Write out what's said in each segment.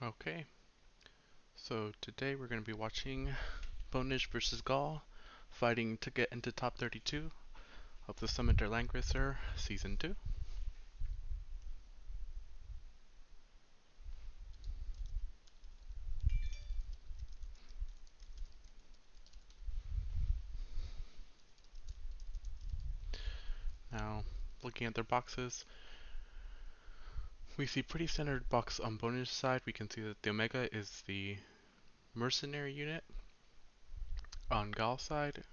Okay, so today we're going to be watching B0NAGE versus Gaall, fighting to get into top 32 of the Summit der Langrisser Season 2. Now, looking at their boxes, we see pretty standard box on B0NAGE's side. We can see that the Omega is the mercenary unit. On Gaall's side,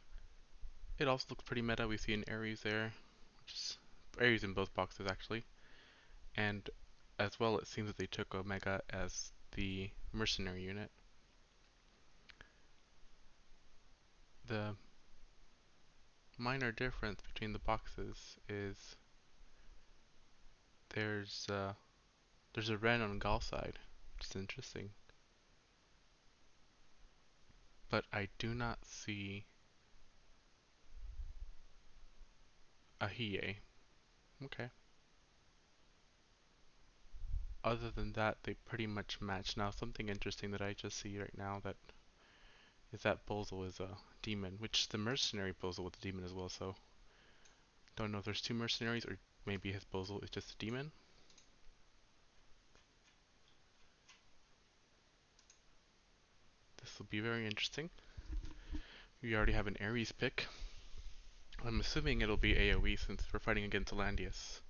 it also looks pretty meta. We see an Ares there, which is Ares in both boxes actually. And as well, it seems that they took Omega as the mercenary unit. The minor difference between the boxes is there's uh, there's a Ren on Gaall's side, which is interesting. But I do not see a Hiei. Okay. Other than that, they pretty much match. Now, something interesting that I just see right now that is that Bozel is a demon, which the mercenary Bozel was a demon as well, so don't know if there's two mercenaries or maybe his Bozel is just a demon. This will be very interesting. We already have an Ares pick. I'm assuming it'll be AoE since we're fighting against Alandius.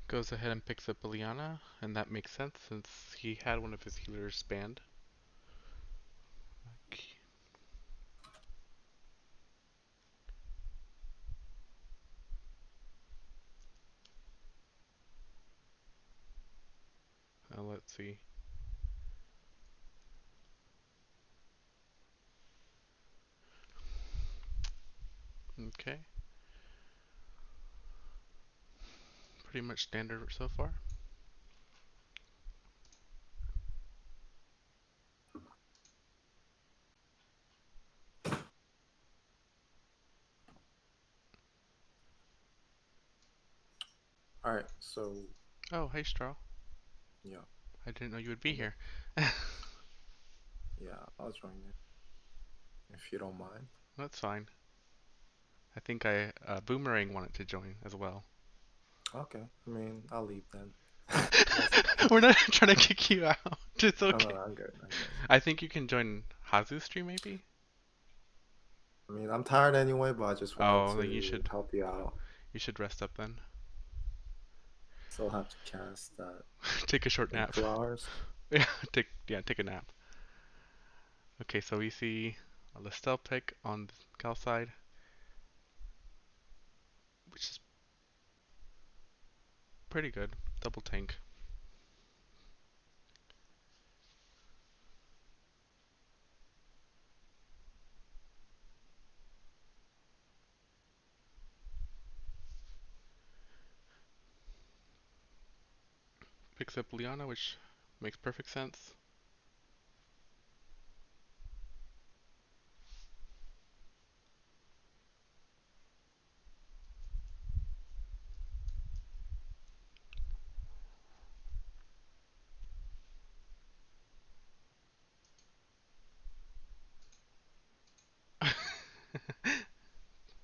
Goes ahead and picks up Liliana, and that makes sense since he had one of his healers banned. Okay. Let's see. Okay. Pretty much standard so far. Alright, so Oh, hey Straw. yeah, I didn't know you would be okay. here. Yeah, I'll join you if you don't mind. That's fine. I think Boomerang wanted to join as well. Okay, I mean, I'll leave then. We're not trying to kick you out. It's No, no, okay. no, I'm good. I'm good. I think you can join Hazu's stream maybe? I mean, I'm tired anyway, but I just wanted Oh, then to help you out. you should rest up then. Still have to cast that Take a short in nap. 2 hours. Yeah, take a nap. Okay, so we see a Listel pick on the Cal side, which is pretty good. Double tank. Picks up Liana, which makes perfect sense.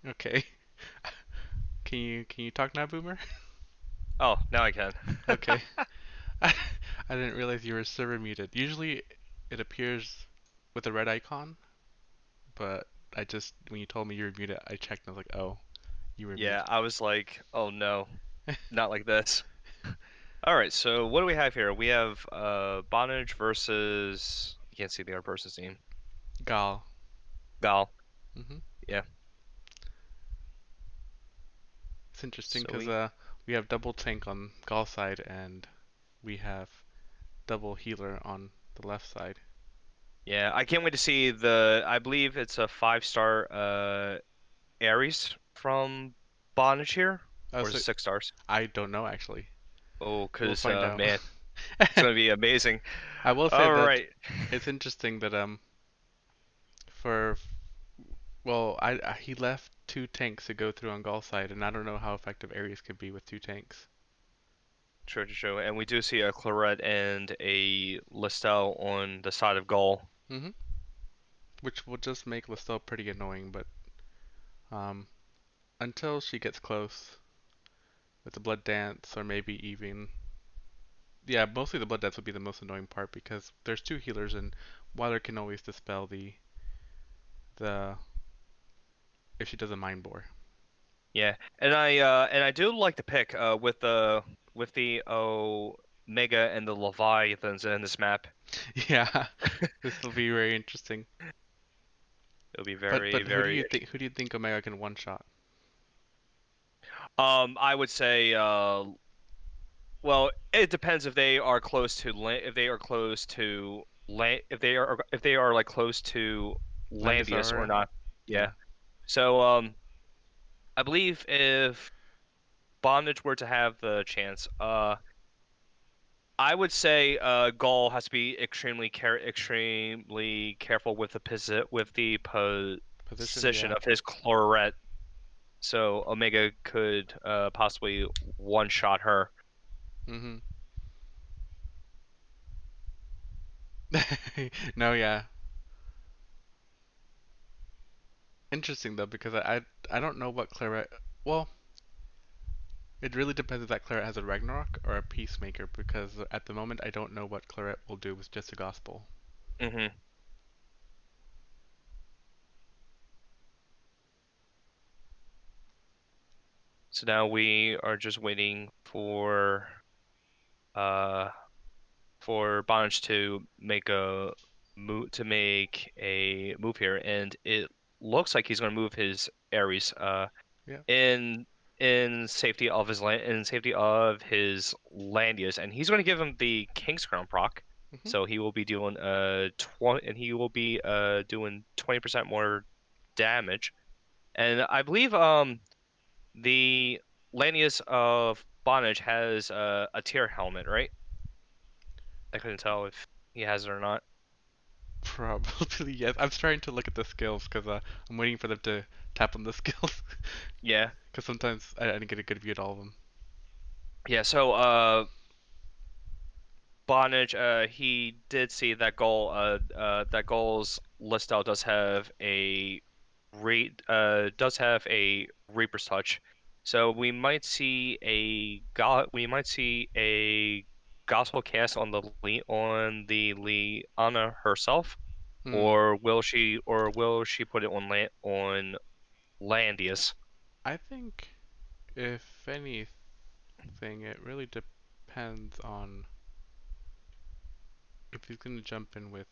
Okay. Can you talk now, Boomer? Oh, now I can. Okay. I didn't realize you were server muted. Usually it appears with a red icon, but I just when you told me you were muted, I checked and I was like, oh, you were Yeah, muted. I was like, oh no, not like this. All right, so what do we have here? We have B0NAGE versus you can't see the other person's name. Gaall. Gaall. hmm Yeah. It's interesting So because we have double tank on Gaall's side and we have double healer on the left side. yeah, I can't wait to see the I believe it's a 5-star Ares from B0NAGE here, or is So it 6 stars? I don't know actually. Oh, We'll 'cause find out. man, it's gonna be amazing. I will say All that right. it's interesting that for Well, he left 2 tanks to go through on Gaul's side, and I don't know how effective Ares could be with 2 tanks. True, true, true. And we do see a Claret and a Listel on the side of Gaul. Mm-hmm. Which will just make Listel pretty annoying, but um, until she gets close with the Blood Dance, or maybe even yeah, mostly the Blood Dance would be the most annoying part because there's 2 healers, and Weiler can always dispel the if she does a Mind Bore. Yeah, and I do like the pick with the Omega and the Leviathans in this map. Yeah, this will be very interesting. It'll be But very but who do very you think Omega can one shot? I would say well, it depends if they are close to if they are close to if they are like close to Landis Landius or Aurora? not. Yeah. Yeah. So I believe if Bondage were to have the chance, I would say Gaul has to be extremely careful with the Position, position yeah. of his Claret, so Omega could possibly one shot her. Mm-hmm. No, yeah. Interesting though, because I don't know what Claret. Well, it really depends if that Claret has a Ragnarok or a Peacemaker, because at the moment I don't know what Claret will do with just a Gospel. Hmm. So now we are just waiting uh for Bonnage to make a move here, and it looks like he's going to move his Ares Yeah. in safety of his Landius, and he's going to give him the King's Crown proc. Mm-hmm. So he will be doing 20, and he will be doing 20% more damage. And I believe the Landius of Bonnage has a tier helmet, right? I couldn't tell if he has it or not. Probably yes. I'm trying to look at the skills because I'm waiting for them to tap on the skills. Yeah. Because sometimes I didn't get a good view at all of them. Yeah, so Bonnage, he did see that that goal's list out does have a Reaper's Touch. So we might see a Gospel cast on on the Liana herself, Hmm. or will she put it on Landius? I think if anything, it really depends on if he's gonna jump in with.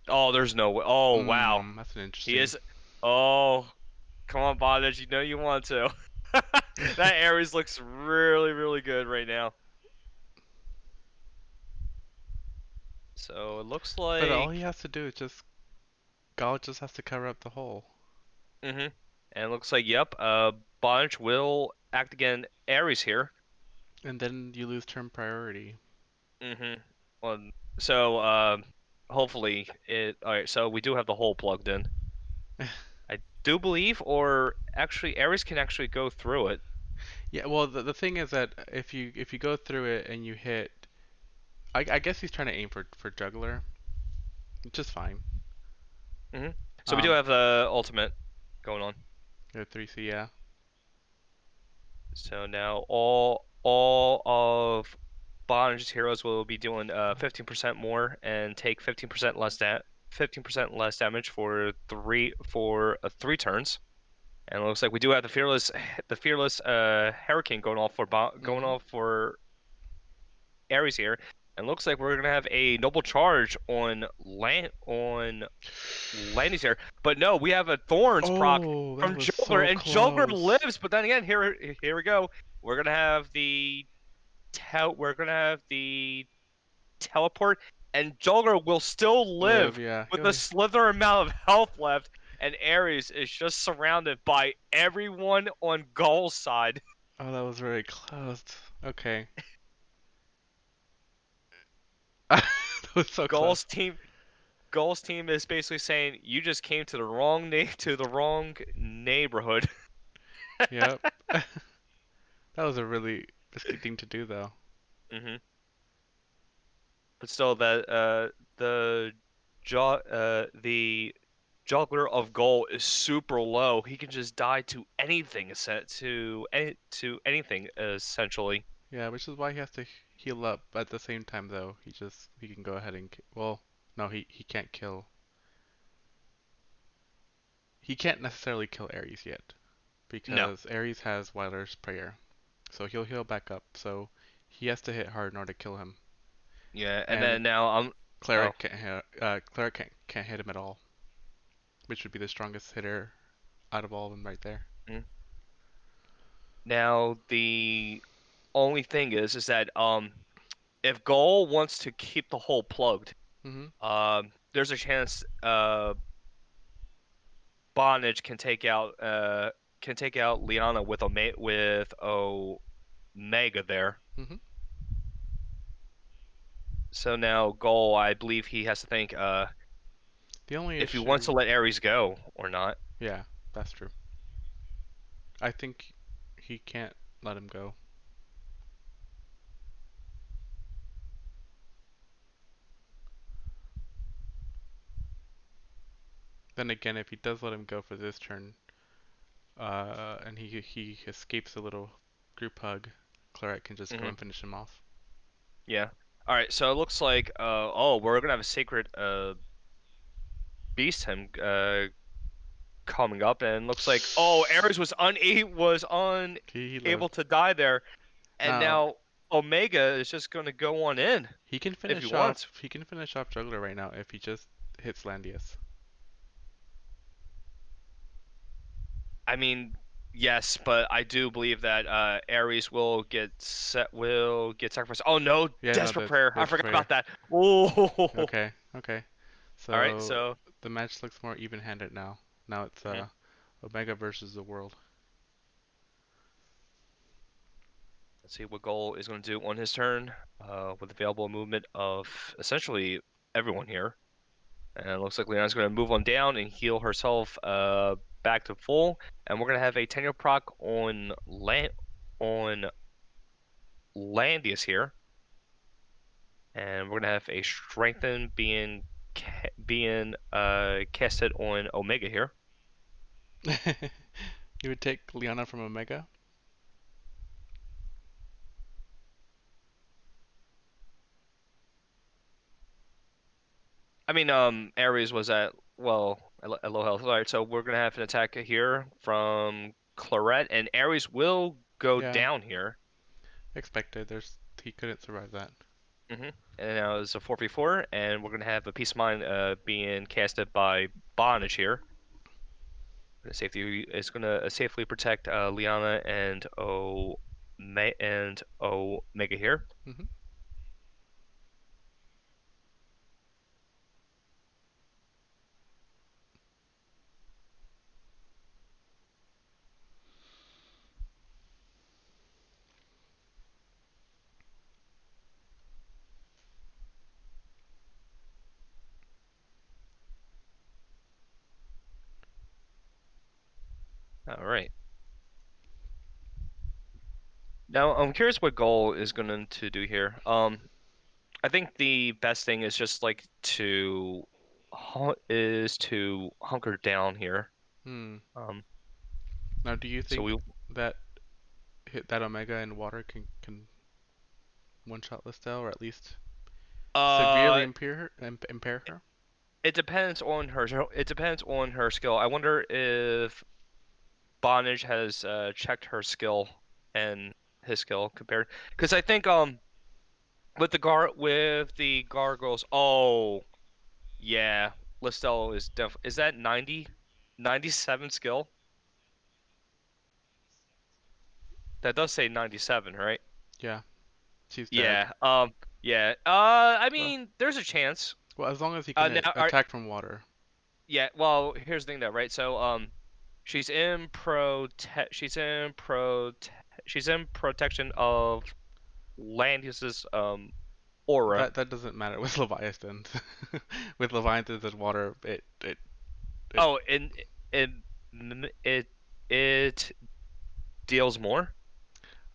Oh, there's no way. Oh, wow. That's an He interesting. is. Oh, come on, Bondage. You know you want to. That Ares looks really, really good right now. So it looks But all he like. has to do is just Gaul just has to cover up the hole, Mm-hmm. And it looks like, yep, Bondage will act again Ares here. and then you lose turn priority. Mm-hmm. Well, so, hopefully it. Alright, so we do have the hole plugged in. I do believe, or actually, Ares can actually go through it. Yeah, well, the thing is that if you go through it and you hit, I guess he's trying to aim for juggler, which is fine. Mm-hmm. So we do Um, have the ultimate going on. 3C, yeah. So now all of Bondage's heroes will be doing 15% more and take 15% less damage for 3 turns. And it looks like we do have the fearless hurricane going Mhm. off for Ares here. And looks like we're gonna have a noble charge on Landy's here. But no, we have a Thorns proc Oh, that from was Jogler, so and Jogler close. lives. But then again, here we go. We're gonna have we're gonna have the teleport, and Jogler will still Live, live yeah. with a slither amount of health left, and Ares is just surrounded by everyone on Gaul's side. Oh, that was very close. Okay. That was so close. Gaul's team. Gaul's team is basically saying you just came to the wrong neighborhood. Yep. That was a really risky thing to do, though. hmm But still, the juggler of Gaul is super low. He can just die to anything, to anything essentially. Yeah, which is why he has to heal up. At the same time, though, he can go ahead and well, no, he can't kill. He can't necessarily kill Ares yet No. because Ares has Wyler's prayer, so he'll heal back up. So he has to hit hard in order to kill him. Yeah, and And then now I'm. Oh. Cleric can't hit him at all, which would be the strongest hitter out of all of them right there. mm. Now the only thing is that if Gaul wants to keep the hole plugged, Hmm. there's a chance B0NAGE can take out Liana with Omega there. Hmm. So now Gaul, I believe he has to think The only if he wants to issue, let Ares go or not. yeah, that's true. I think he can't let him go. Then again, if he does let him go for this turn, and he escapes a little group hug, Cleric can just go hmm and finish him off. Yeah. All right. So it looks like oh, we're gonna have a sacred beast him coming up, and looks like oh, Ares was He unable lived. to die there, and Now now Omega is just gonna go on in he can if he finish off. wants. He can finish off Juggler right now if he just hits Landius. I mean, yes, but I do believe that Ares will get sacrificed. Oh no, Yeah, no, desperate prayer. I that's forgot prayer. about that. Oh. Okay, okay. All right, So so the match looks more even-handed now. Now it's mhm. Omega versus the world. Let's see what Gaul is going to do on his turn with available movement of essentially everyone here. And it looks like Leon's going to move on down and heal herself back to full. And we're going to have a tenure proc on Landius here. And we're going to have a strengthen being casted on Omega here. You would take Liana from Omega? I mean, Ares was at at low health. All right, so we're gonna have an attack here from Claret, and Ares will go Yeah, down here. expected. He couldn't survive that. And now it's a 4v4, and we're gonna have a Peace of Mind being casted by B0NAGE here. Safety is gonna safely protect Liana and Omega here. Hmm. All right. Now I'm curious what Gaul is going to do here. I think the best thing is just like to hunker down here. Hmm. Um, Now, do you so think we that hit that Omega in water can one-shot Listel, or at least severely uh impair her? it depends on her. It depends on her skill. I wonder if B0NAGE has checked her skill and his skill compared, because I think with the gargoyles. Oh yeah, Listel is that 97 skill? That does say 97, right? Yeah, she's dead. Yeah. Yeah. I Well, mean, there's a chance. well, as long as he can Now, attack from water. yeah. Well, here's the thing, though, right? So, she's in she's in protection of Landius's aura. That doesn't matter with Leviathans. With Leviathans and water, it Oh, and it it it deals more,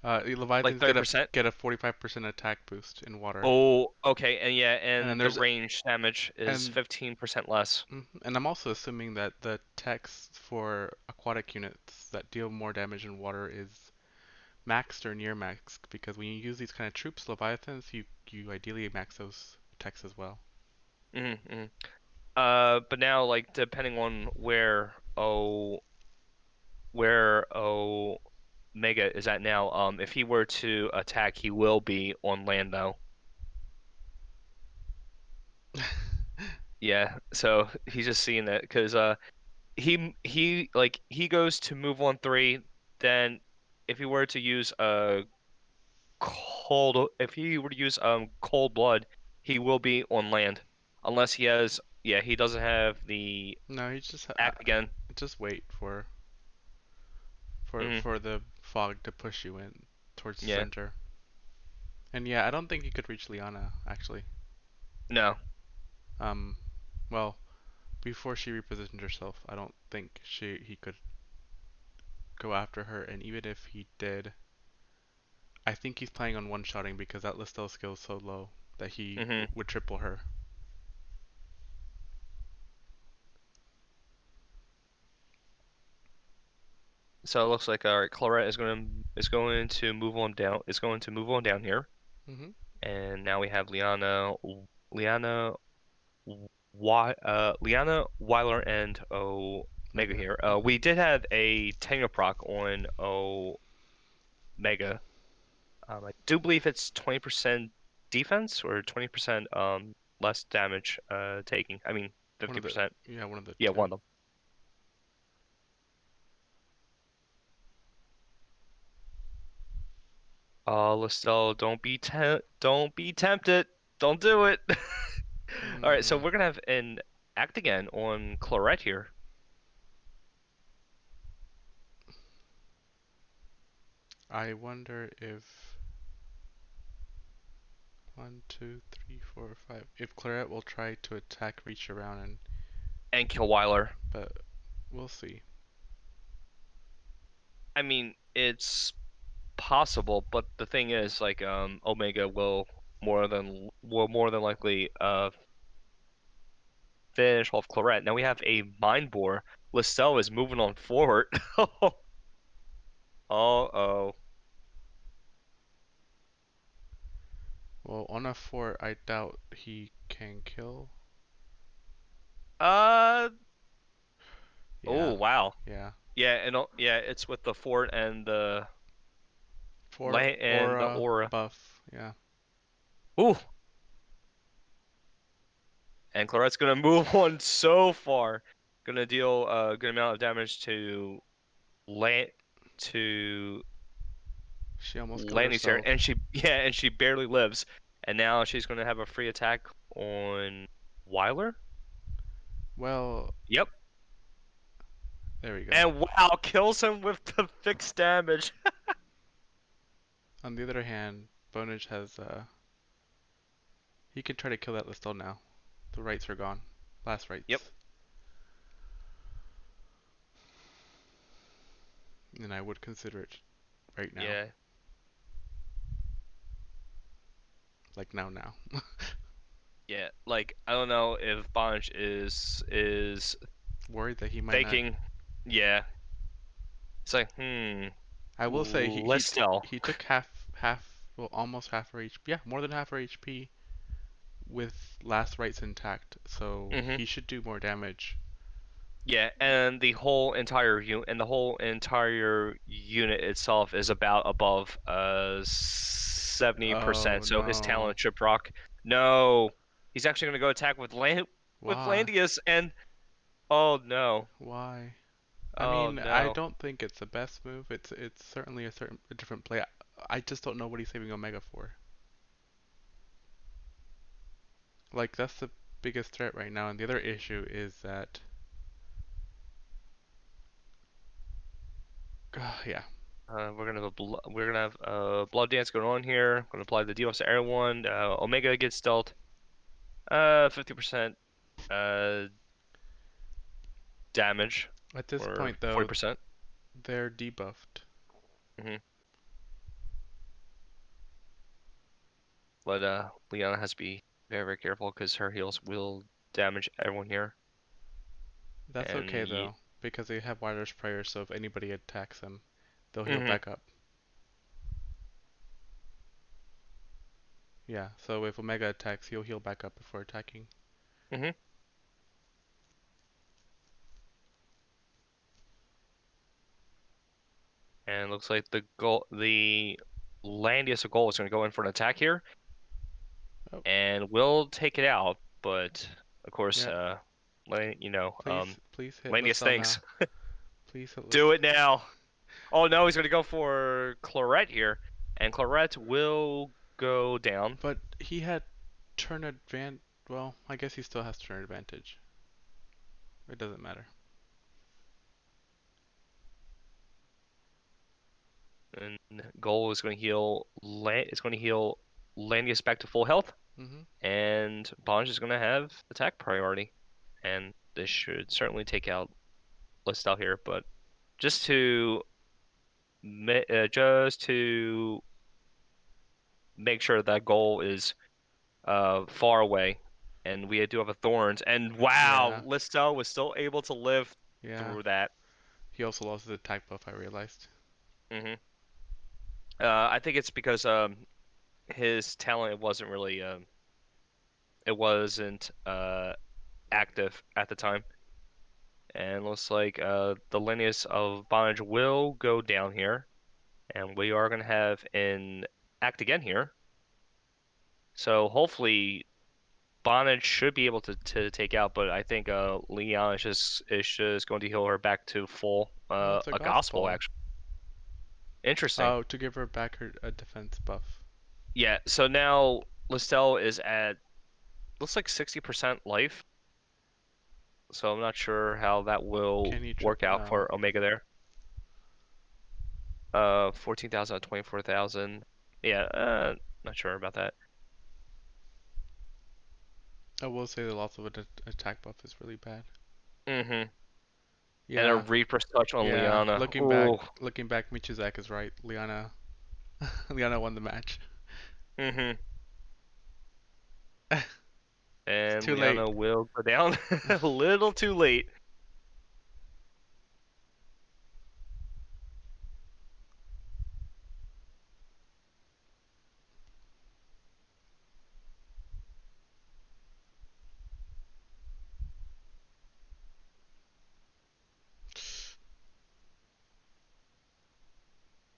like Leviathans 30%. get a 45% attack boost in water. Oh, okay, and yeah, And then and the range damage is and 15% less. and I'm also assuming that the text for aquatic units that deal more damage in water is maxed or near maxed because when you use these kind of troops, Leviathans, you ideally max those techs as well. Mm-hmm. But now, like, depending on where Mega is at now, if he were to attack, he will be on land though. Yeah, so he's just seeing that because he goes to move on 3, then if he were to use if he were to use cold blood, he will be on land, unless he doesn't have the No, he just act again. just wait Hmm. for the fog to push you in towards the Yeah, center. And yeah, I don't think you could reach Liana actually. no. Um, well, before she repositioned herself, I don't think he could go after her. And even if he did, I think he's planning on one-shotting because that Listel skill is so low that he Hmm. would triple her. So it looks like all right, Claret is going to move on down. Is going to move on down here, Hmm. and now we have Liana, Liana, Weiler, and Omega Mega. here. Hmm. We did have a Tenga proc on Omega. I do believe it's 20% defense or 20% less damage taking. I mean One of the 50%. yeah, one of the Yeah, one two. of them. Listel, don't be tempted. Don't do it. All right, so Hmm. we're gonna have an act again on Claret here. I wonder if 1, 2, 3, 4, 5. If Claret will try to attack, reach around, And kill Weiler. but we'll see. I mean, it's possible, but the thing is, like, Omega will more than likely finish off Claret. Now we have a Mind Bore. Listel is moving on forward. Oh. Well, on a fort, I doubt he can kill. Uh. Oh Yeah, wow. yeah. Yeah, and yeah, it's with the fort and the For light and the aura aura. buff, yeah. Ooh. And Claret's gonna move on so far. Gonna deal a good amount of damage to land to She almost killed Lanny's here, herself. and she barely lives. And now she's gonna have a free attack on Weiler. Well, Yep. there we go. And wow, kills him with the fixed damage. On the other hand, B0NAGE has he can try to kill that Listel now. The rights are gone. Last Yep. rights. And I would consider it right now. Yeah. Like now. Yeah. Like I don't know if Bonch is Worried that he might not. faking. Yeah. It's like I will say Listel. he took half well almost half her HP. Yeah, more than half her HP with last rights intact. So Hmm. he should do more damage. Yeah, and the whole entire unit itself is about above 70%. Oh So his no. talent should proc. No, he's actually gonna go attack with Why? Landius, and oh no, Why? I oh mean, I no. don't think it's the best move. It's certainly a different play. I just don't know what he's saving Omega for. Like that's the biggest threat right now, and the other issue is that yeah. We're gonna have blood dance going on here. I'm gonna apply the debuffs to everyone. Omega gets dealt 50% damage At this or point, though, 40%. they're debuffed. hmm But Leona has to be very, very careful because her heals will damage everyone here. That's And okay though, because they have Wider's Prayer, so if anybody attacks them, they'll heal hmm back up. Yeah, so if Omega attacks, he'll heal back up before attacking. hmm And looks like the Landius of Gaall is going to go in for an attack here, Oh, and will take it out. But of course, yeah. you know, Please hit Landius Listel thinks, now. Please hit do Listel. it now. Oh no, he's going to go for Claret here, and Claret will go down. But he had turn advantage. Well, I guess he still has turn advantage. It doesn't matter. And Gaall is going to heal. It's going to heal Landius back to full health. Mm-hmm. And B0NAGE is going to have attack priority, and this should certainly take out Listel here. But just to just to make sure that Gaall is far away, and we do have a Thorns, and wow, Yeah, Listel was still able to live yeah. through that. He also lost his attack buff, I realized. hmm I think it's because his talent wasn't really it wasn't active at the time. And looks like the lineage of bondage will go down here. And we are going to have an act again here. So hopefully bondage should be able to take out, but I think Leon is just going to heal her back to full Oh, it's a a gospel gospel. actually. Interesting. Oh, to give her back her a defense buff. Yeah, so now Listel is at looks like 60% life. So I'm not sure how that will Can you work triple? out No. for Omega there. 14,000, 24,000. Yeah, not sure about that. I will say the loss of an attack buff is really bad. Mm-hmm. And a Yeah, Reaper's Touch on yeah. Liana. Looking Ooh. back, Michizak is right. Liana, Liana won the match. Mm-hmm. It's And too late. Liana will go down a little too late.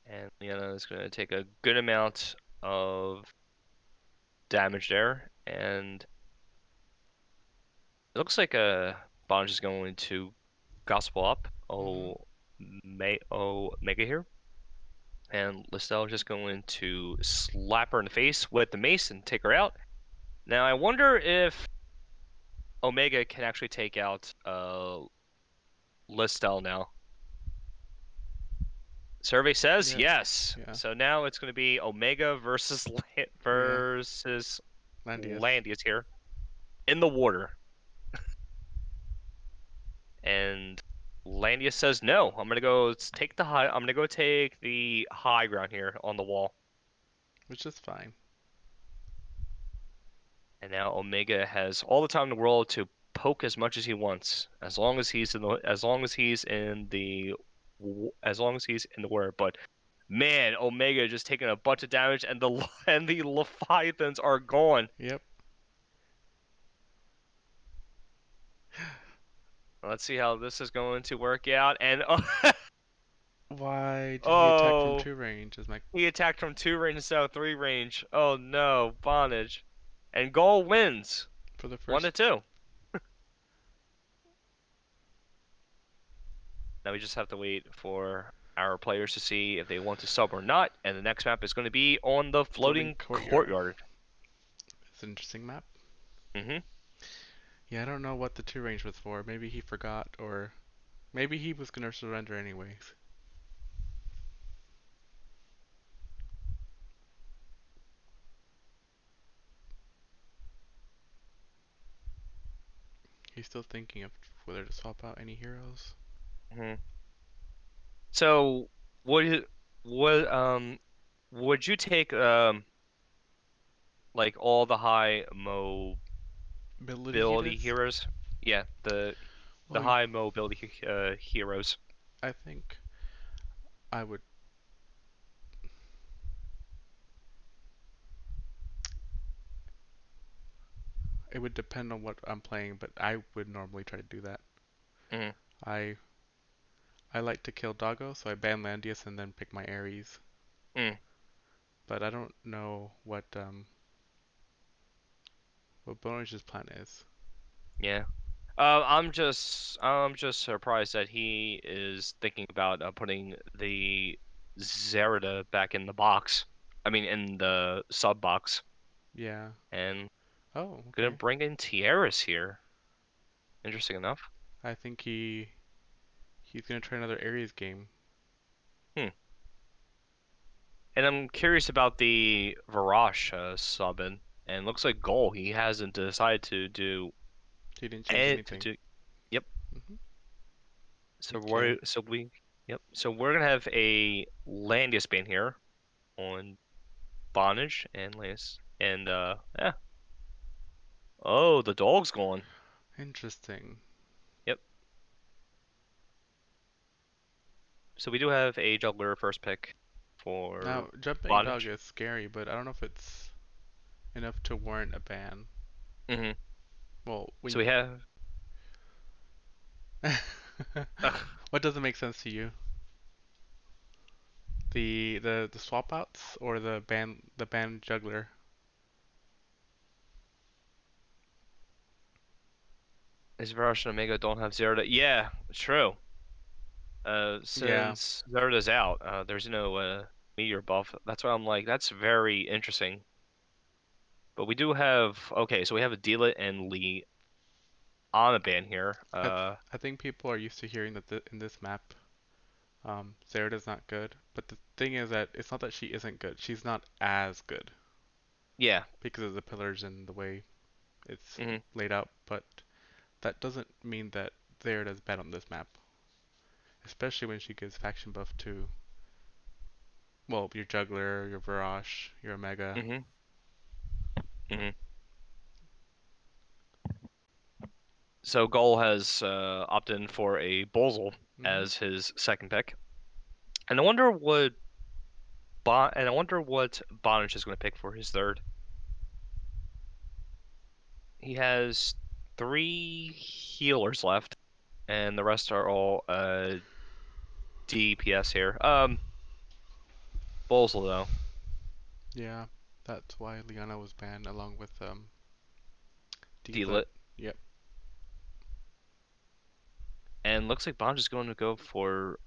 And Liana is going to take a good amount of damage there. And it looks like Bond is going to gospel up. Hmm. Mega here. And Listel is just going to slap her in the face with the mace and take her out. Now I wonder if Omega can actually take out Listel now. Survey says Yeah, yes. yeah, So now it's going to be Omega versus yeah. versus Landius. Landius here in the water. And Landius says no. I'm gonna go take the high. I'm gonna go take the high ground here on the wall. Which is fine. And now Omega has all the time in the world to poke as much as he wants, as long as he's in the water. But man, Omega just taking a bunch of damage, and the and the Leviathans are gone. Yep. Let's see how this is going to work out. And Why did he attack from oh, 2 range? Is my he attacked from 2 range instead of 3 range. Oh no, bondage. And Gaall wins for the 1 to first 2. Now we just have to wait for our players to see if they want to sub or not. And the next map is going to be on the floating floating courtyard? courtyard. It's an interesting map. hmm Yeah, I don't know what the 2 range was for. Maybe he forgot, or maybe he was gonna surrender anyways. He's still thinking of whether to swap out any heroes. Hmm. So would would would you take like all the high Ability mobility heaters? heroes? Yeah, the Well, high mobility heroes. I think I would. It would depend on what I'm playing, but I would normally try to do that. Hmm. I I like to kill Doggo, so I ban Landius and then pick my Ares. Mm, But I don't know what B0NAGE's plan is. yeah. I'm just surprised that he is thinking about putting the Zerida back in the box. I mean, in the sub box, Yeah. and Oh, gonna okay. bring in Tiaras here. Interesting enough. I think he's gonna try another Ares game. Hmm. And I'm curious about the Varash sub in, and looks like Gaall he hasn't decided to do He didn't change and to anything. do. Yep. Hmm. So Okay. yep. So we're gonna have a Landius ban here on B0NAGE and Lance. And yeah. Oh, the dog's gone. Interesting. Yep. So we do have a juggler first pick for Now, jumping dog B0NAGE. is scary, but I don't know if it's enough to warrant a ban. Hmm. Well, So when we have what doesn't make sense to you? The swap outs or the ban juggler? is Varash and Omega don't have Zerda. Yeah, true. Yeah, Since Zerda's out, there's no meteor buff. That's why I'm like, that's very interesting. But we do have okay, so we have a Dealit and Lee on a ban here. I think people are used to hearing that in this map, Zerida's not good. But the thing is that it's not that she isn't good. She's not as good Yeah. because of the pillars and the way it's Hmm. laid out. But that doesn't mean that Zerida's bad on this map, especially when she gives faction buff to, well, your juggler, your Varash, your Omega. Hmm. Hmm. So Gull has opted in for a Bolzol Hmm. as his second pick, and I wonder what and I wonder what Bonich is going to pick for his third. He has three healers left, and the rest are all DPS here. Bolzol though, Yeah, that's why Liana was banned along with D-Lit. D-Lit, Yep. and looks like Bonich is going to go for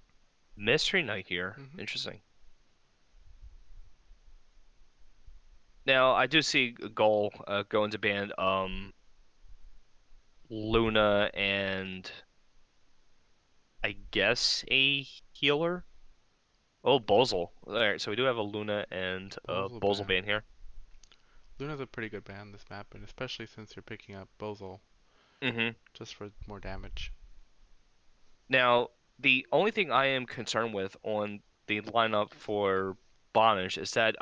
Mystery Knight here. Hmm. Interesting. Now I do see Gull going to ban Luna and I guess a healer. Oh, Bolzol. Alright, so we do have a Luna and a Bozal Bolzol ban. ban here. Luna's a pretty good ban this map, and especially since you're picking up Bozal Hmm. just for more damage. Now, the only thing I am concerned with on the lineup for Bonish is that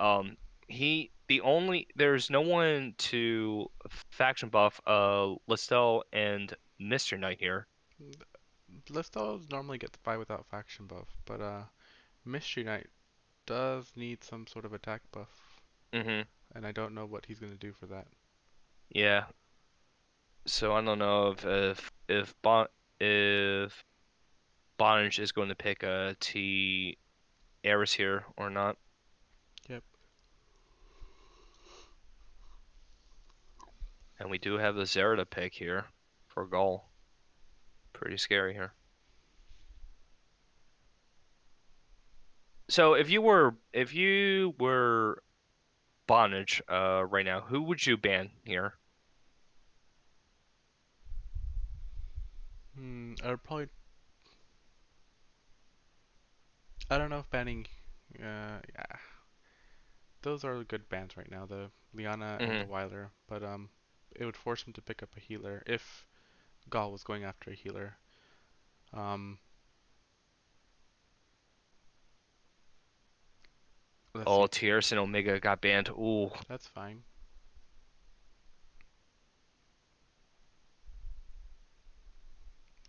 there's no one to faction buff Listel and Mr. Knight here. Listos normally gets by without faction buff, but Mystery Knight does need some sort of attack buff, Hmm. and I don't know what he's gonna do for that. Yeah. So I don't know if Bonage is going to pick a T Eris here or not. Yep. And we do have the Zerida pick here for Gaul. Pretty scary here. So if you were Bonage right now, who would you ban here? I would probably. I don't know if banning. Yeah, those are good bans right now, the Liana and the Hmm. Weiler. But it would force him to pick up a healer if Gaall was going after a healer. Um, let's Oh, see. Tierce and Omega got banned. Ooh, That's fine.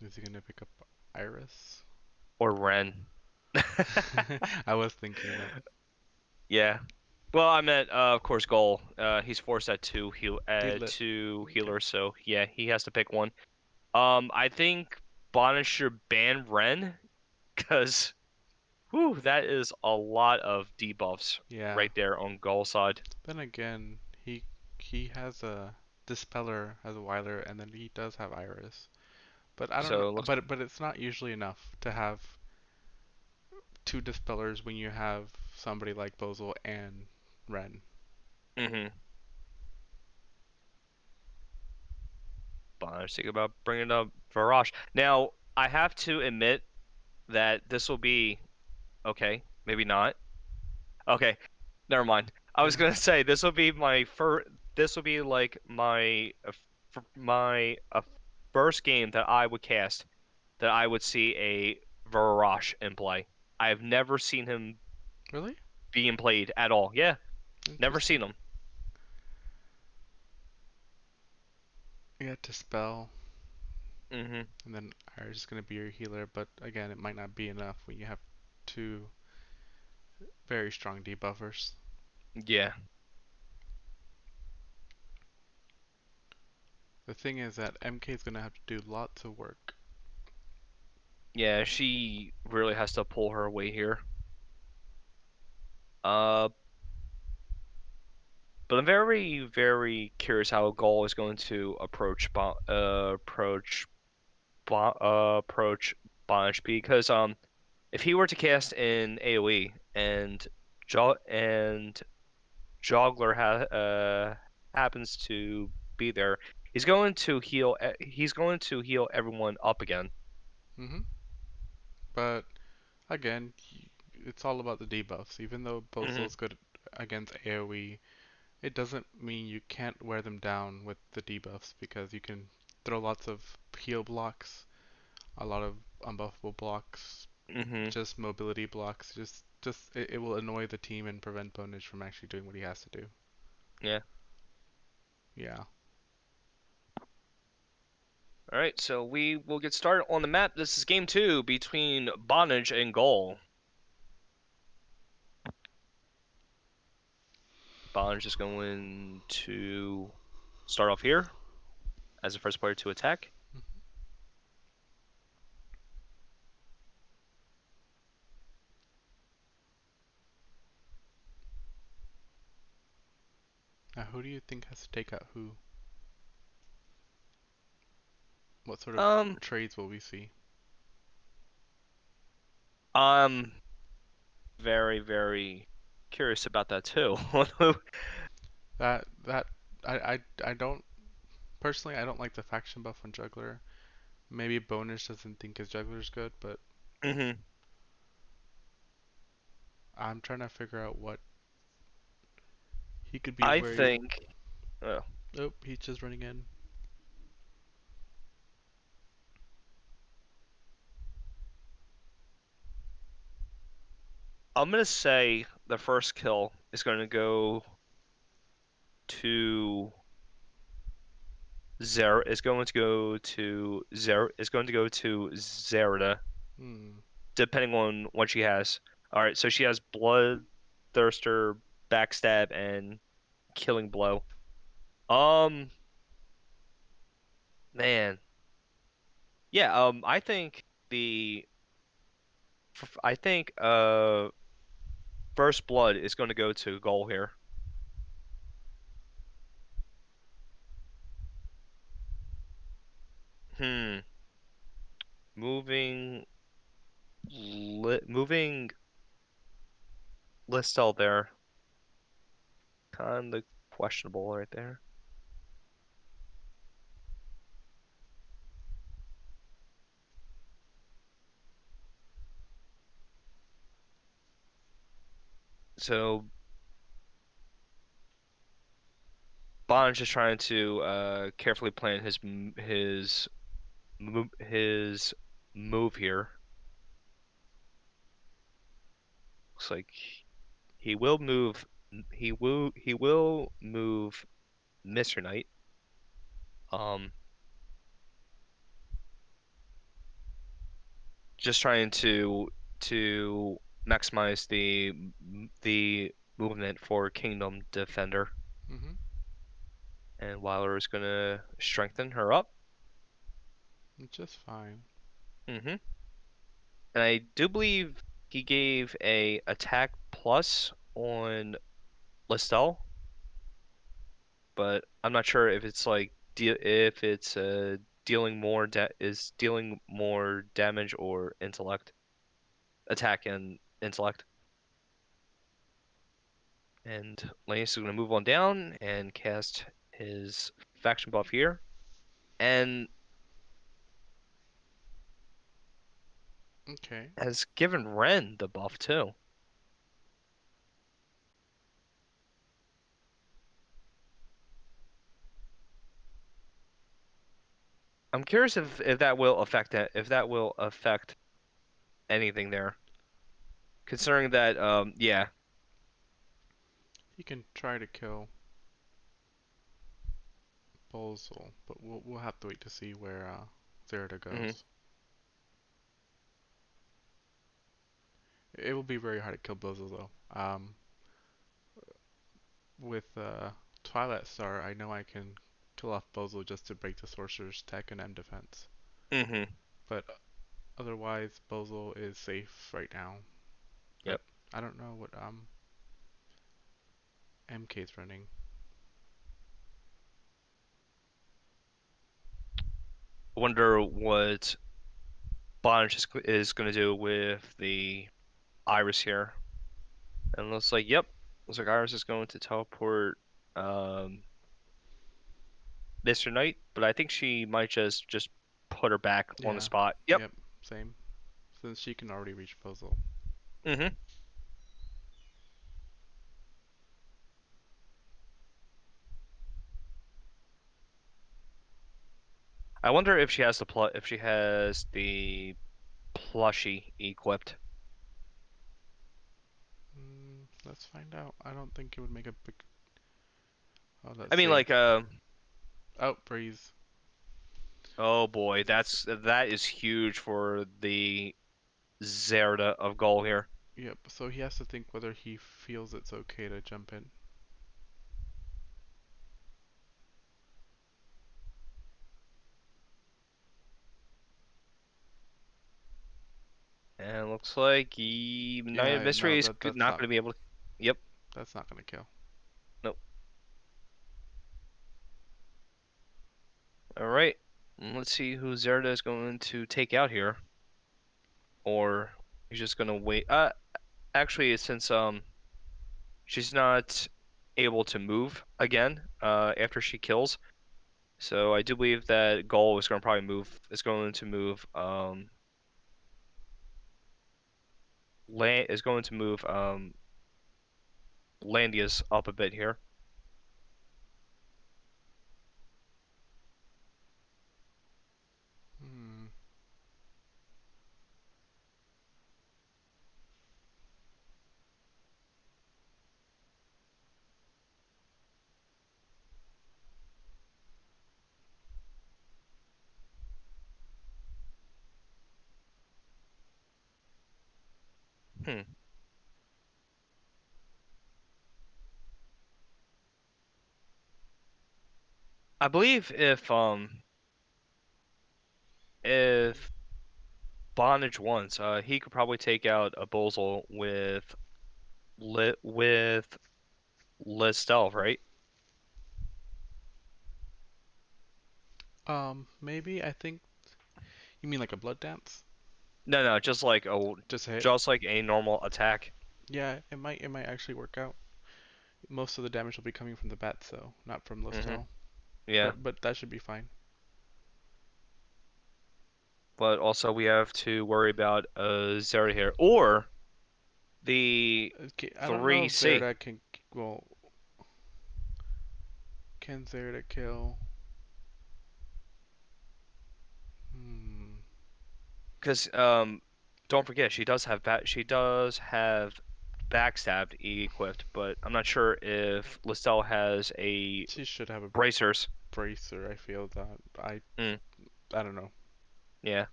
Is he gonna pick up Iris? or Ren. I was thinking that. Yeah. Well, I meant, of course, Gaul. He's forced at He lit. two Okay. healers, so yeah, he has to pick one. I think Bonish should ban Ren, because, whew, that is a lot of debuffs Yeah. right there on Gaul's side. Then again, he has a Dispeller as a Wyler, and then he does have Iris. But I don't know. So it looks. But it's not usually enough to have two Dispellers when you have somebody like Bozel and Ren. Mm-hmm. Bonish think about bringing up Varash. Now, I have to admit that this will be okay. Maybe not. Okay, never mind. I was gonna say this will be my first. This will be like my first game that I would cast that I would see a Varash in play. I have never seen him Really? being played at all. Yeah, never Interesting. seen him. Yeah, Dispel, Hmm. and then Iris is gonna be your healer. But again, it might not be enough when you have two very strong debuffers. Yeah, The thing is that MK is gonna have to do lots of work. yeah. She really has to pull her weight here. Uh, but I'm very, very curious how Gaul is going to approach Bonish because if he were to cast in AoE and Joggler happens to be there, he's going to heal everyone up again. Hmm. But again, it's all about the debuffs. Even though Hmm. Bozel's good against AoE, it doesn't mean you can't wear them down with the debuffs because you can throw lots of heal blocks, a lot of unbuffable blocks, Hmm. just mobility blocks. Just it will annoy the team and prevent B0NAGE from actually doing what he has to do. Yeah. Yeah. All right, so we will get started on the map. This is game two between B0NAGE and Gaul. B0NAGE is going to start off here as the first player to attack. Now, who do you think has to take out who? What sort of Um, trades will we see? I'm very, very curious about that too. That I don't personally I don't like the faction buff on Juggler. Maybe B0NAGE doesn't think his Juggler's good, but Hmm. I'm trying to figure out what he could be I wearing. think. Uh, Oh, he's just running in. I'm gonna say the first kill is going to go to Zero. Is going to go to Zero. Is going to go to Zerida, Hmm. depending on what she has. All right, so she has Bloodthirster, Backstab, and Killing Blow. Um, man, yeah. The I think First Blood is going to go to Goal here. Hmm. Moving moving Listel there. Kind of questionable right there. So Bond's just trying to carefully plan his his move here. Looks like he will move. He will move Mr. Knight. Um, just trying to maximize the movement for Kingdom Defender. Mm-hmm. And Weiler is gonna strengthen her up. Just fine. Mm-hmm. And I do believe he gave a attack plus on Listel, but I'm not sure if it's like if it's dealing more damage or intellect, attack and intellect. And Lance is gonna move on down and cast his faction buff here, and Okay. has given Ren the buff too. I'm curious if that will affect anything there. Considering that, yeah. He can try to kill Bolzel, but we'll have to wait to see where Zerda Hmm. goes. It will be very hard to kill Bolzel though. With Twilight Star, I know I can kill off Bolzel just to break the Sorcerer's tech and M defense. Hmm. But otherwise, Bolzel is safe right now. But Yep. I don't know what MK's running. Wonder what B0NAGE is going to do with the Iris here. And it looks like, yep. Looks like Iris is going to teleport um, Mr. Knight, but I think she might just put her back on the Yeah. spot. Yep. Yep. Same. Since she can already reach Bolzel. Hmm. I wonder if she has the plushie equipped. Let's find out. I don't think it would make a big. Oh, I let's mean, see. like, Oh, Breeze. oh boy, that is huge for the Zerda of Gaul here. Yep. So he has to think whether he feels it's okay to jump in. And it looks like Knight of Yeah. No. Mystery is That's not not. going to be able to. Yep. That's not gonna kill. Nope. All right. Let's see who Zerda is going to take out here, or he's just going to wait. Actually, since she's not able to move again after she kills, so I do believe that Gaul is going to probably move. Is going to move Landius up a bit here. Hmm. Hmm. I believe if B0NAGE wants, he could probably take out a Bozal with Listel, right? Maybe I think you mean like a blood dance? No, no, just like a Just hit. normal attack. Yeah, it might actually work out. Most of the damage will be coming from the bats though, not from Hmm. Listel. Yeah, But that should be fine. but also we have to worry about Zera here or the Okay, I don't know if 3C. Zerda can. Well, can Zerda kill? Hmm. Because don't forget she does have backstab equipped, but I'm not sure if Listel has a She should have a bracers. bracer. I feel that. Mm, I don't know. yeah.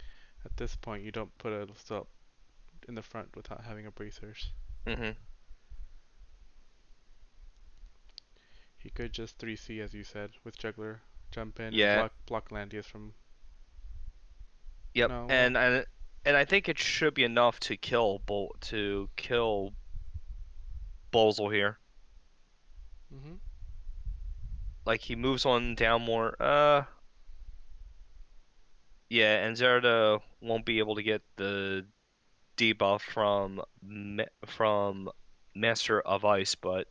At this point, you don't put a stop in the front without having a bracers. Mhm. He could just 3C as you said with juggler, jump in and Yeah. block Landius from. Yep. No, well. And I think it should be enough to kill Bolzel here. Mhm. Like he moves on down more. Yeah, and Zerda won't be able to get the debuff from Master of Ice, but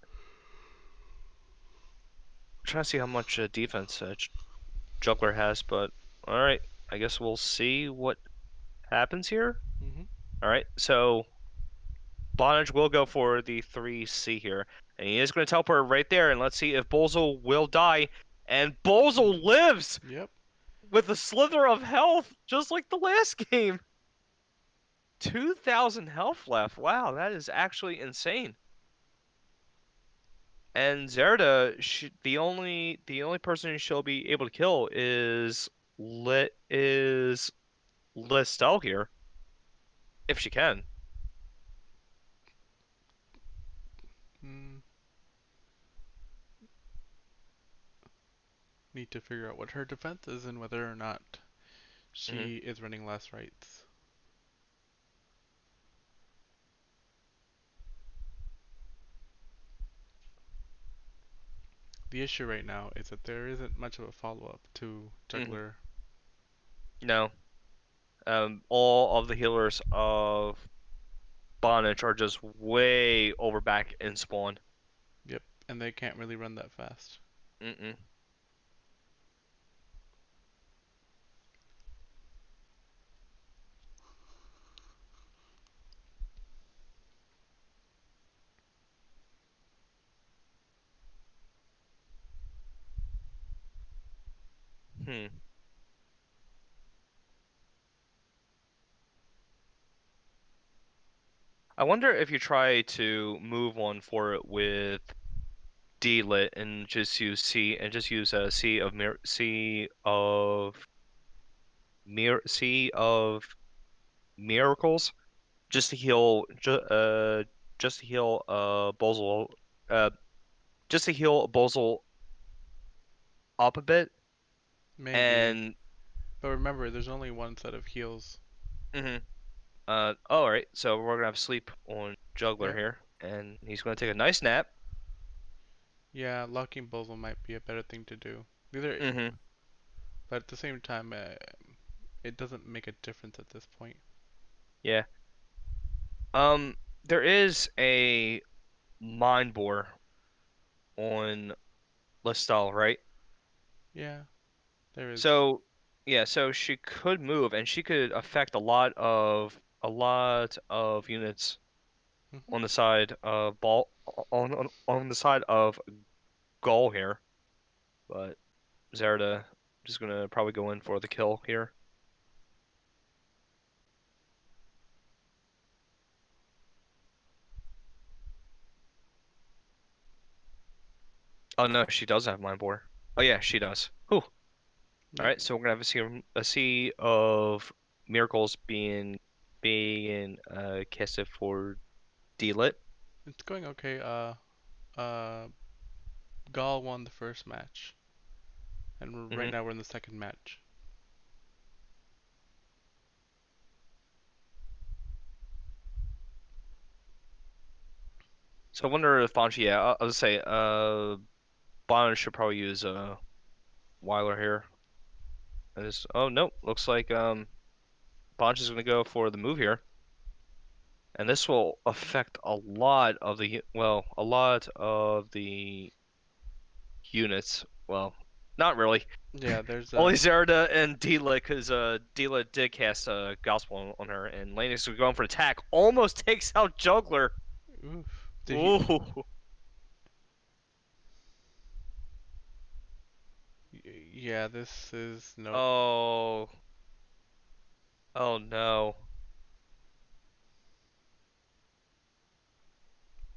I'm trying to see how much defense Juggler has. But all right, I guess we'll see what happens here. Mhm. All right, so B0NAGE will go for the 3C here, and he is going to teleport right there, and let's see if Bolzel will die. And Bolzel lives Yep. with a slither of health, just like the last game. 2,000 health left. Wow, that is actually insane. And Zerda, the only person she'll be able to kill is Listel here, if she can. Mm. Need to figure out what her defense is and whether or not Hmm. she is running last rights. The issue right now is that there isn't much of a follow-up to Hmm. juggler. No, all of the healers of B0NAGE are just way over back in spawn. Yep, and they can't really run that fast. Mm-mm. Hmm. I wonder if you try to move one for it with D-lit and just use C of Sea of Miracles just to heal just to heal Bozel uh just to heal Bozel up a bit. Maybe, And but remember, there's only one set of heals. mhm. All right, so we're gonna have sleep on Juggler Yep. here, and he's gonna take a nice nap. Yeah, locking Buzzle might be a better thing to do. Either, Hmm. but at the same time, it doesn't make a difference at this point. Yeah. There is a mind bore on Lestal, right? Yeah, there is. So yeah, so she could move and she could affect a lot of units Mhm. on the side of ball on the side of Gaul here, but Zerda just gonna probably go in for the kill here. Oh no, she does have mind bore. Oh yeah, she does. Whew. All Yep. right, so we're gonna have a sea of miracles being casted for D-lit. It's going okay. Uh, Gaul won the first match, and right Hmm. now we're in the second match. So I wonder if Banshee, yeah, I'll just say Bond should probably use Weiler here. Oh no, looks like Bonch is gonna go for the move here, and this will affect a lot of the units. Well, not really. Yeah, there's Only Zerda and Dila, because Dila did cast Gospel on her, and Lanix was going for attack, almost takes out Juggler. oof. Did he? Ooh, Yeah, this is no. oh, oh Oh no.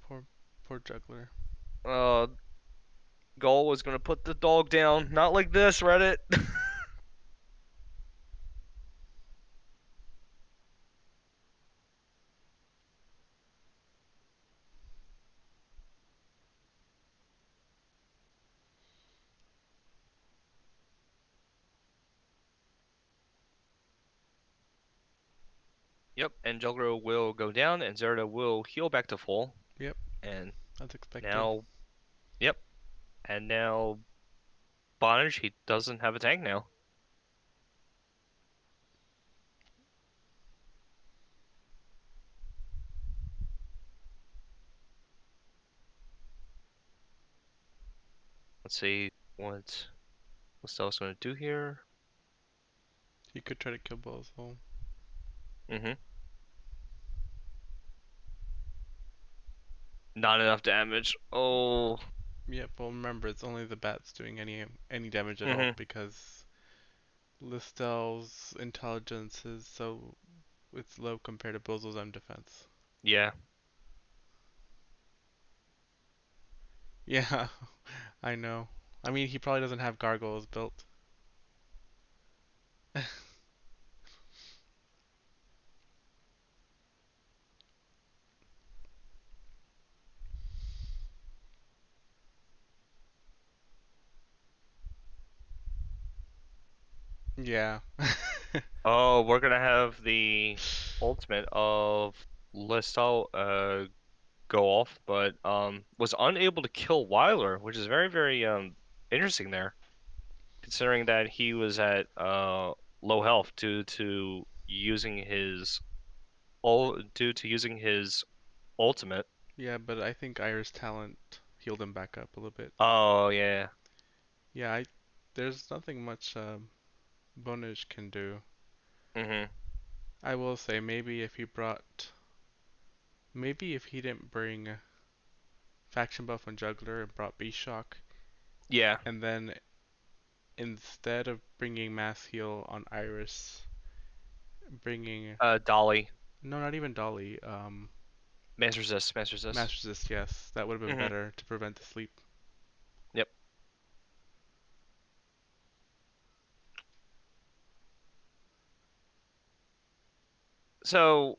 Poor, poor juggler. Uh, Gaall was gonna put the dog down. Not like this, Reddit. Yep, and Juggler will go down, and Zerda will heal back to full. Yep, And that's expected. now, yep, and now B0NAGE, he doesn't have a tank now. Let's see what Stella's gonna do here. He could try to kill Bozo. Mm-hmm. Not enough damage. Oh. Yep, well remember it's only the bats doing any damage at all Mm-hmm. because Listel's intelligence is so it's low compared to Bozo's own defense. Yeah. Yeah, I know. I mean, he probably doesn't have gargoyles built. Yeah. Oh, we're gonna have the ultimate of Listel go off, but was unable to kill Weiler, which is very, very interesting there, considering that he was at low health due to using his ultimate. Yeah, but I think Iris talent healed him back up a little bit. Oh yeah. Yeah, there's nothing much B0NAGE can do. Mm-hmm. I will say maybe if he didn't bring faction buff on Juggler and brought Beast Shock, Yeah. and then instead of bringing mass heal on Iris, bringing Dolly. no, not even Dolly, Mass resist. Mass resist. mass resist, yes, that would have been Mm-hmm. better to prevent the sleep. Yep. So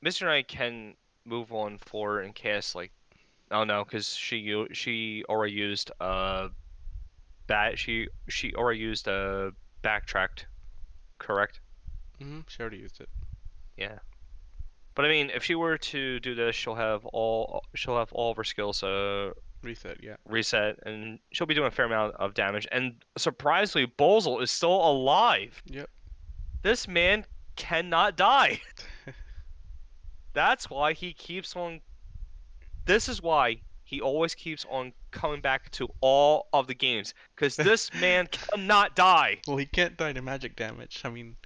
Mr. Knight can move on forward and cast like, oh no, because she already used she already used backtracked, correct? She already used it. Yeah. But I mean, if she were to do this, she'll have all of her skills Reset, yeah. reset, and she'll be doing a fair amount of damage. And surprisingly, Bozel is still alive. Yep. This man cannot die. That's why he keeps on. This is why he always keeps on coming back to all of the games, because this man cannot die. Well, he can't die to magic damage. I mean,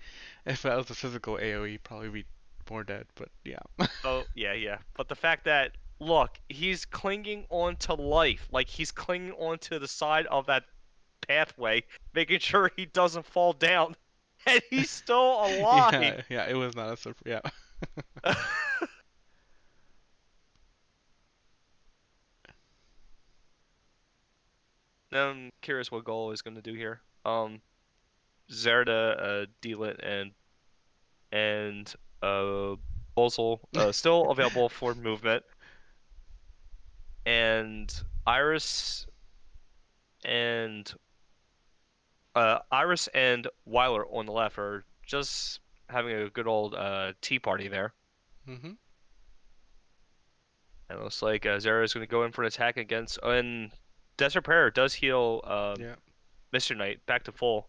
if that was a physical AoE, he'd probably be more dead, but yeah. Oh, yeah, yeah. But the fact that, look, he's clinging on to life. Like, he's clinging onto the side of that pathway, making sure he doesn't fall down. And he's still alive. Yeah, yeah, it was not a surprise. Yeah. I'm curious what Gaul is going to do here. Zerda, Delit, and uh, Bosel still available for movement. And Iris and Iris and Weiler on the left are just having a good old tea party there. Mhm. And it looks like Zera is going to go in for an attack against. And Desert Prayer does heal Yeah. Mr. Knight back to full,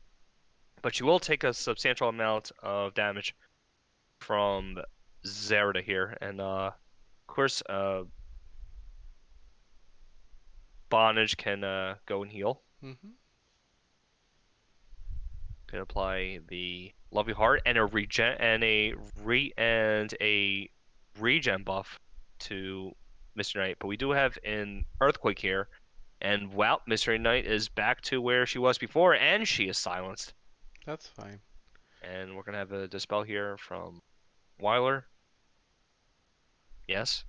but she will take a substantial amount of damage from Zerda here. And of course, B0NAGE can go and heal. Mhm. Can apply the Lovely Heart and a regen buff to Mr. Knight. But we do have an Earthquake here, and wow, Mr. Knight is back to where she was before, and she is silenced. That's fine. And we're gonna have a dispel here from Weiler. Yes.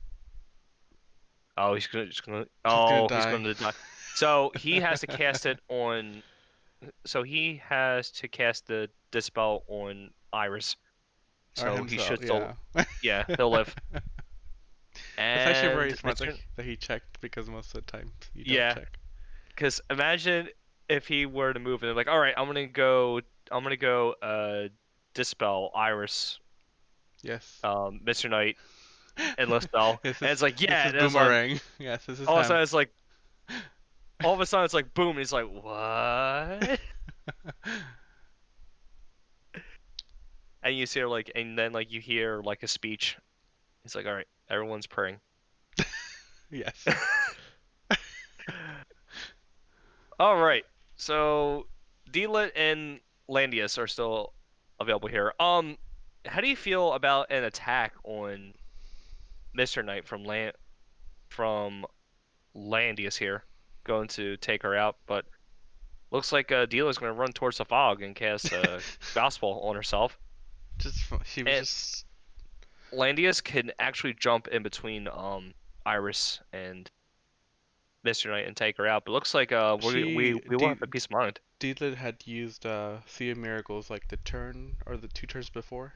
Oh, he's gonna just gonna. She's gonna Oh, he's die. gonna die. So he has to cast it on. So he has to cast the dispel on Iris. Or So he himself, should still. yeah. Yeah, he'll live. It's actually very And smart Mr. that he checked because most of the time you don't Yeah, check. because imagine if he were to move and they're like, all right, I'm gonna go dispel Iris, Yes. Mr. Knight, endless spell, This and is it's like, this yeah, is and it's like boomerang. Yes, this is all of a him. sudden it's like all of a sudden it's like boom, and he's like, what? And you see her like, and then like you hear like a speech. He's like, all right, everyone's praying. Yes. All right, so Delit and Landius are still available here. How do you feel about an attack on Mr. Knight from Landius here, going to take her out, but looks like Dealer's going to run towards the fog and cast Gospel on herself. She was And just Landius can actually jump in between Iris and Mr. Knight and take her out. But looks like she we will have a peace of mind. Deedlit had used Sea of Miracles like the turn or the 2 turns before.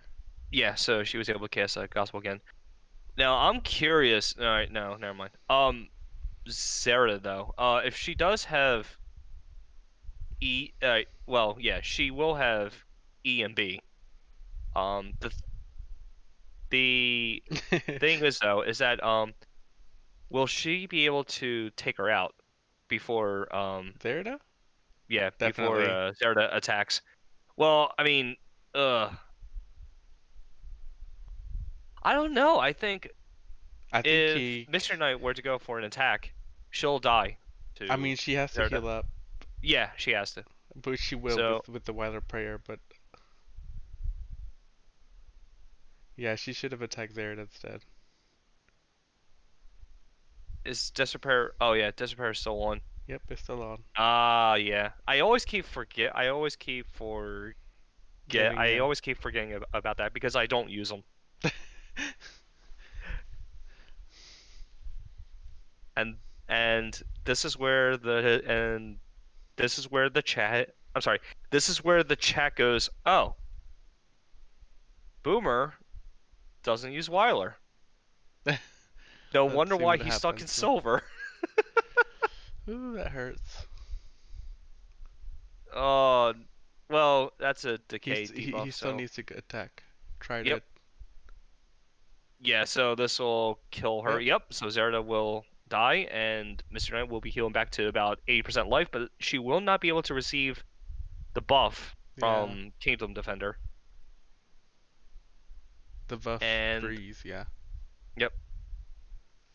Yeah, so she was able to cast Gospel again. Now I'm curious. All right, no, never mind. Zerda though, if she does have well, yeah, she will have E and B. The thing is though, is that will she be able to take her out before Zerda? yeah, before Definitely. Zerda attacks? Well, I mean, I don't know. I think I think if he. Mr. Knight were to go for an attack, she'll die I mean, to she has to Zerda. heal up, Yeah, she has to. but she will So with the Wilder prayer. But yeah, she should have attacked Zerda instead. is Disrepair? Oh yeah, Disrepair is still on. Yep, it's still on. Ah, yeah. I always keep forget. I always keep forget. Getting I always keep forgetting about that because I don't use them. And and this is where the chat. I'm sorry. This is where the chat goes. Oh, Boomer doesn't use Weiler. No Let's wonder see why what he's stuck in happens. silver. Ooh, that hurts. Oh, well, that's a decay He debuff. still So needs to attack. Tried yep. it. Yeah, so this will kill her. Yep. Yep, so Zerda will die, and Mr. Knight will be healing back to about 80% life, but she will not be able to receive the buff Yeah. from Kingdom Defender. The buff And freeze. Yeah. yep,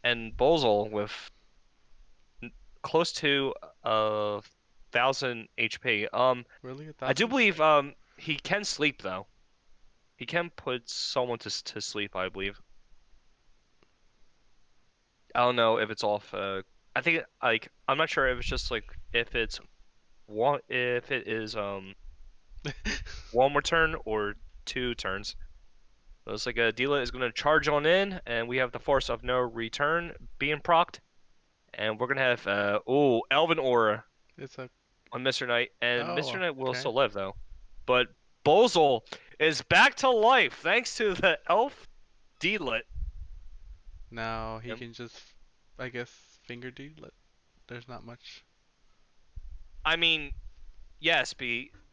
and Bozel with close to 1,000 HP. Really, a I do thousand? believe he can sleep though. He can put someone to sleep, I believe. I don't know if it's off. I think like I'm not sure if it's just like if it is one more turn or 2 turns. So it's like a Dealer is going to charge on in, and we have the Force of No Return being procced, and we're gonna have Elven Aura It's a. on Mr. Knight, and Mr. Oh, Knight will okay. still live though. But Bozel is back to life thanks to the Elf Dealet. Now he Um, can just, I guess, finger deal. There's not much. I mean, yes,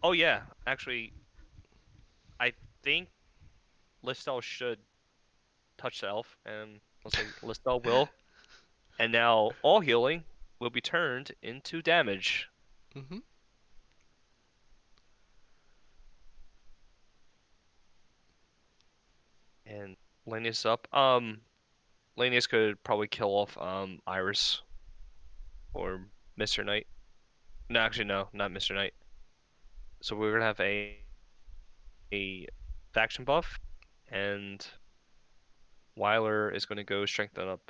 oh yeah, actually, I think Listel should touch the elf, and looks like Listel will. And now all healing will be turned into damage. Mhm. And Lanius up. Lanius could probably kill off Iris or Mr. Knight. No, actually no, not Mr. Knight. So we're gonna have a faction buff, and Weiler is gonna go strengthen up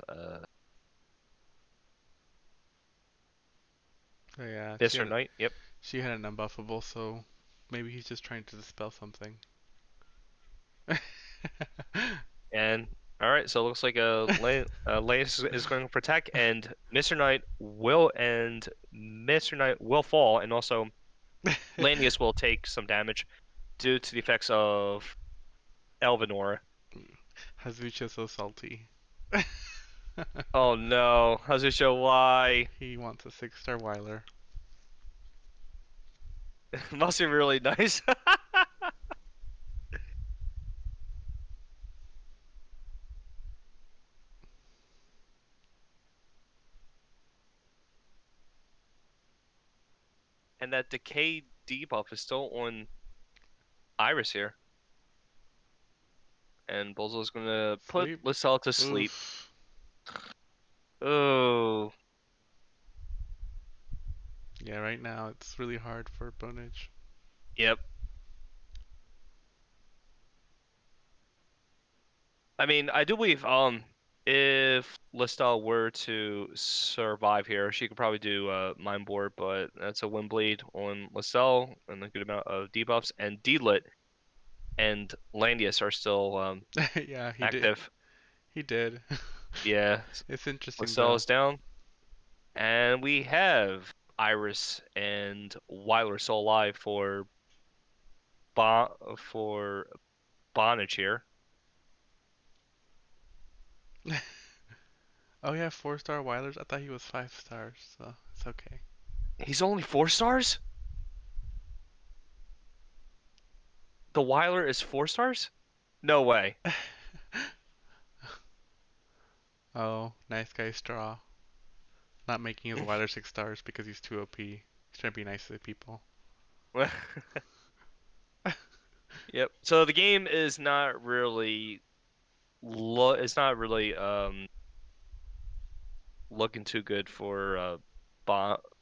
Oh, yeah, Mr. Knight. Yep. she had an unbuffable, so maybe he's just trying to dispel something. And all right, so it looks like Lance is going for attack, and Mr. Knight will fall, and also Lanius will take some damage due to the effects of Elvenor. Hazucha so salty. Oh no, Hazusha, why? He wants a 6-star Weiler. Must be really nice. And that decay debuff is still on Iris here. And Bozo's gonna put Sleep. Lysel to sleep. Oof. Oh. Yeah, right now it's really hard for B0NAGE. Yep. I mean, I do believe if Listel were to survive here, she could probably do Mind Board, but that's a Wind Bleed on Listel and a good amount of debuffs, and Deedlit and Landius are still Yeah, he did. active. He did. Yeah, It's interesting Listel though. is down, and we have Iris and Weiler still alive for for B0NAGE here. Oh yeah, 4-star Weilers. I thought he was 5 stars, so it's okay. He's only 4 stars? The Weiler is 4 stars? No way. Oh, nice guy Straw. Not making his Weiler 6 stars because he's too OP. He's trying to be nice to the people. Yep. So the game is not really it's not really looking too good for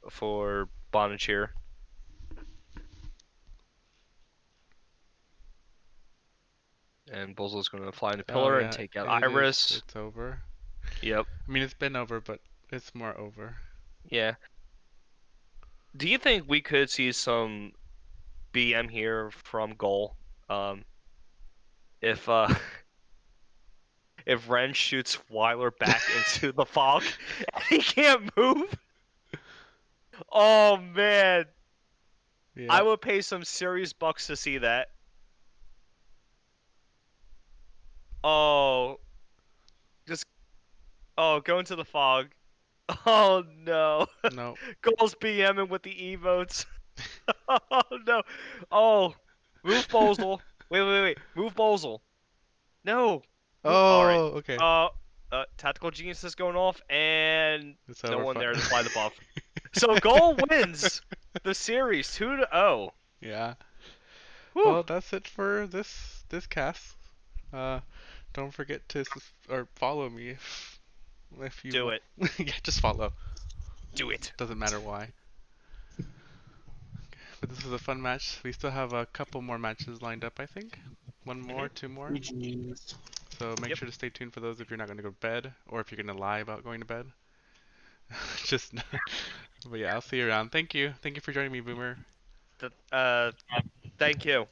for B0NAGE here. And Bozo's going to fly in the Oh pillar and yeah, take out it is. Iris. It's over. Yep. I mean, it's been over, but it's more over. Yeah. Do you think we could see some BM here from Gaall? If if Ren shoots Weiler back into the fog and he can't move? Oh man. I Yeah. would pay some serious bucks to see that. Oh, just go into the fog. Oh no. No. Gaul's BMing with the emotes. Oh no. Oh, move Bozel. Wait. Move Bozel. No. All right. Oh, okay. Tactical Genius is going off, and It's no over. one Fun. there to apply the buff. So Gaul wins the series 2-0. Yeah. Whew. Well, that's it for this cast. Uh, don't forget to or follow me if you Do want. it. Yeah, just follow. Do it. Doesn't matter why. But this was a fun match. We still have a couple more matches lined up, I think. One more, two more. GG's. So make Yep. sure to stay tuned for those if you're not going to go to bed or if you're going to lie about going to bed. Just, but yeah, I'll see you around. Thank you. Thank you for joining me, Boomer. Thank you.